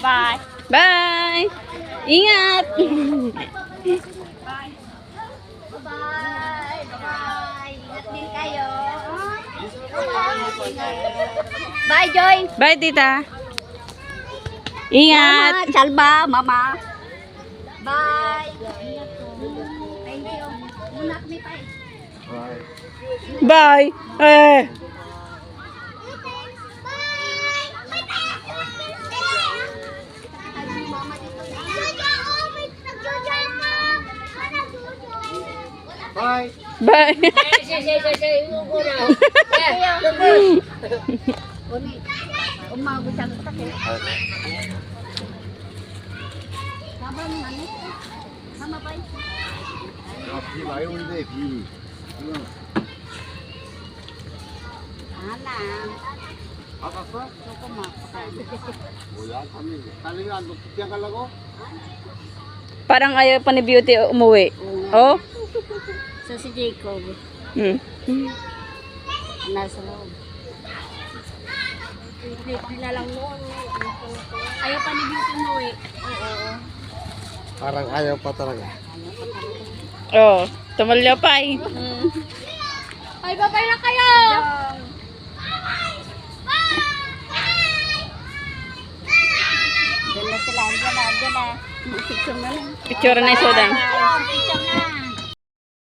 Bye. Bye! Ingat! Bye. Bye. Ingat din kayo. Bye, Joy. Bye, tita! Ingat! Mama, Salba, Mama. Bye. Thank you. Muna kami tayo. Bye! Eh! Bye. Bye! Umabot siya sa sakit. Sabang manis. Sama ba? 비 많이 오는데 비. Ana. 아팠어? Suko mo. 뭐야? 달리면 안 그냥 가려고? Parang ayaw pa ni Beauty umuwi. Oh? So si Jacob, Hmm. nasa loob. Hindi lang noon. Ayaw pa ni Beauty umuwi. Oo. Parang ayaw pa talaga. Oh, tumalya pa eh. Ay, babay na kayo! Diyan na sila, diyan na. Picture na lang. Picture na yung soda. Picture na.